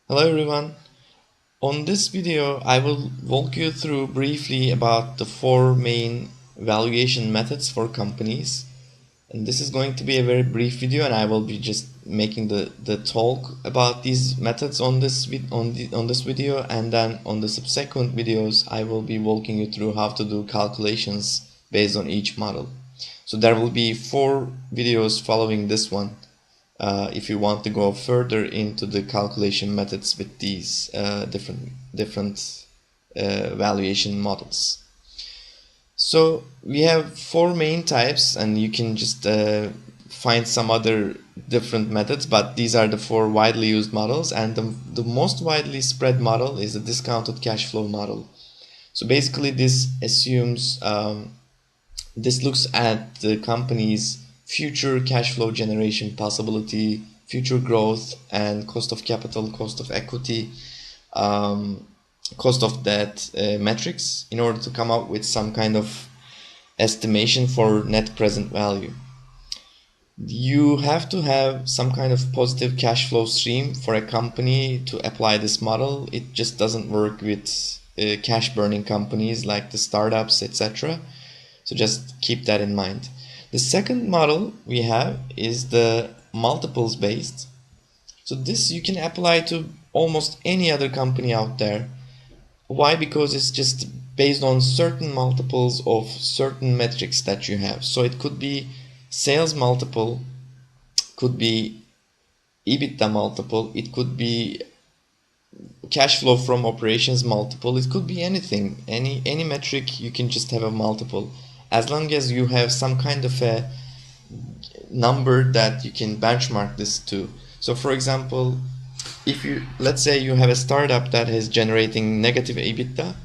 Hello everyone. On this video, I will walk you through briefly about the four main valuation methods for companies. And this is going to be a very brief video, and I will be just making the talk about these methods on this video, and then on the subsequent videos, I will be walking you through how to do calculations based on each model. So there will be four videos following this one. If you want to go further into the calculation methods with these different valuation models. So we have four main types, and you can just find some other different methods, but these are the four widely used models, and the most widely spread model is the discounted cash flow model. So basically this assumes this looks at the company's future cash flow generation possibility, future growth, and cost of capital, cost of equity, cost of debt metrics in order to come up with some kind of estimation for net present value. You have to have some kind of positive cash flow stream for a company to apply this model. It just doesn't work with cash burning companies like the startups, etc. So just keep that in mind. The second model we have is the multiples based. So this you can apply to almost any other company out there. Why? Because it's just based on certain multiples of certain metrics that you have. So it could be sales multiple, could be EBITDA multiple, it could be cash flow from operations multiple, it could be anything, any metric. You can just have a multiple as long as you have some kind of a number that you can benchmark this to. So for example, if let's say you have a startup that is generating negative EBITDA,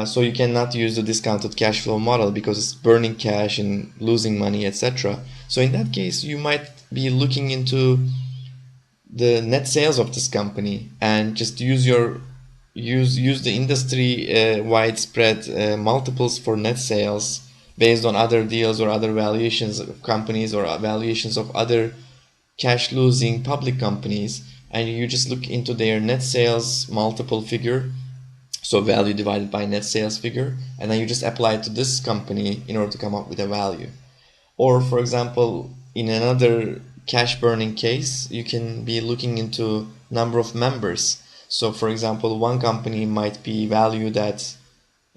so you cannot use the discounted cash flow model because it's burning cash and losing money, etc. So in that case, you might be looking into the net sales of this company and just use the industry widespread multiples for net sales based on other deals or other valuations of companies or valuations of other cash losing public companies, and you just look into their net sales multiple figure, so value divided by net sales figure, and then you just apply it to this company in order to come up with a value. Or for example, in another cash burning case, you can be looking into number of members. So for example, one company might be valued at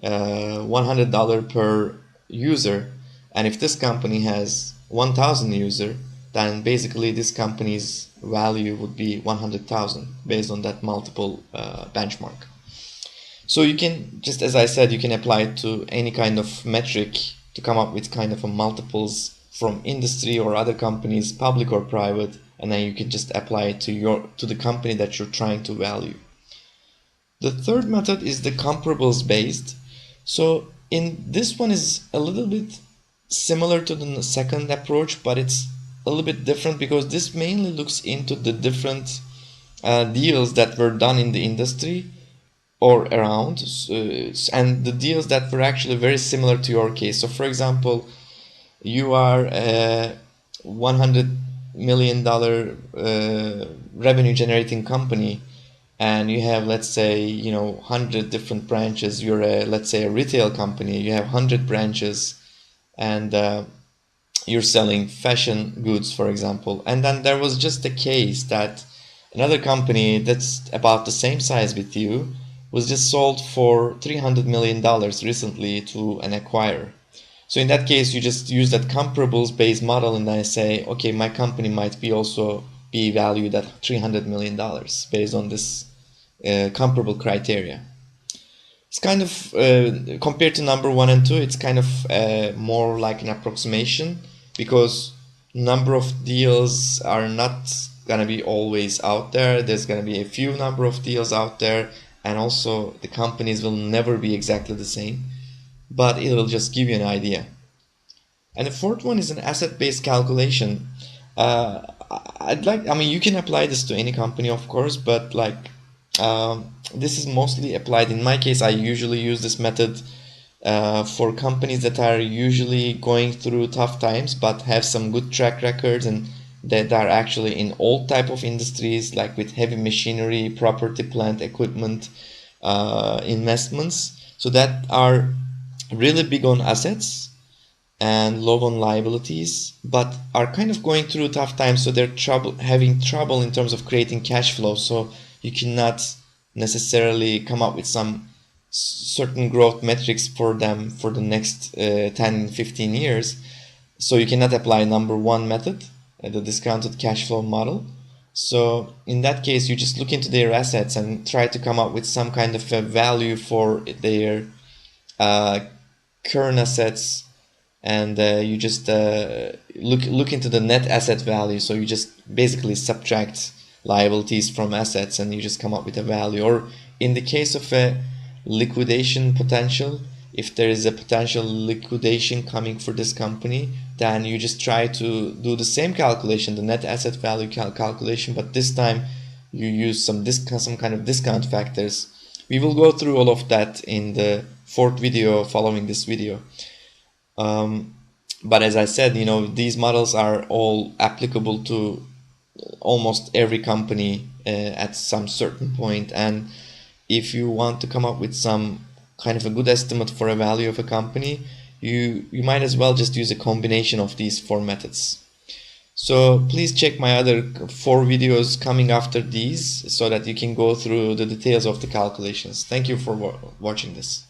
$100 per user, and if this company has 1,000 users, then basically this company's value would be 100,000 based on that multiple benchmark. So you can, just as I said, you can apply it to any kind of metric to come up with kind of a multiples from industry or other companies, public or private, and then you can just apply it to the company that you're trying to value. The third method is the comparables based. So in this one is a little bit similar to the second approach, but it's a little bit different because this mainly looks into the different deals that were done in the industry or around, and the deals that were actually very similar to your case. So for example, you are a $100 million revenue generating company, and you have, let's say, 100 different branches. You're let's say a retail company, you have 100 branches, and you're selling fashion goods, for example. And then there was just a case that another company that's about the same size with you was just sold for $300 million recently to an acquirer. So in that case, you just use that comparables based model, and then say, okay, my company might also be valued at $300 million based on this comparable criteria. It's kind of, compared to number 1 and 2, it's kind of more like an approximation, because number of deals are not gonna be always out there. There's gonna be a few number of deals out there, and also the companies will never be exactly the same, but it will just give you an idea. And the fourth one is an asset-based calculation. You can apply this to any company, of course, but this is mostly applied. In my case, I usually use this method for companies that are usually going through tough times but have some good track records and that are actually in all type of industries, like with heavy machinery, property, plant, equipment, investments, so that are really big on assets and low on liabilities, but are kind of going through tough times, so they're having trouble in terms of creating cash flow. So you cannot necessarily come up with some certain growth metrics for them for the next 10, 15 years. So you cannot apply number one method, the discounted cash flow model. So in that case, you just look into their assets and try to come up with some kind of a value for their current assets, and you just look into the net asset value. So you just basically subtract liabilities from assets and you just come up with a value. Or in the case of a liquidation potential, if there is a potential liquidation coming for this company, then you just try to do the same calculation, the net asset value calculation, but this time you use some kind of discount factors. We will go through all of that in the fourth video following this video. But as I said, these models are all applicable to almost every company at some certain point. And if you want to come up with some kind of a good estimate for a value of a company, you might as well just use a combination of these four methods. So please check my other 4 videos coming after these so that you can go through the details of the calculations. Thank you for watching this.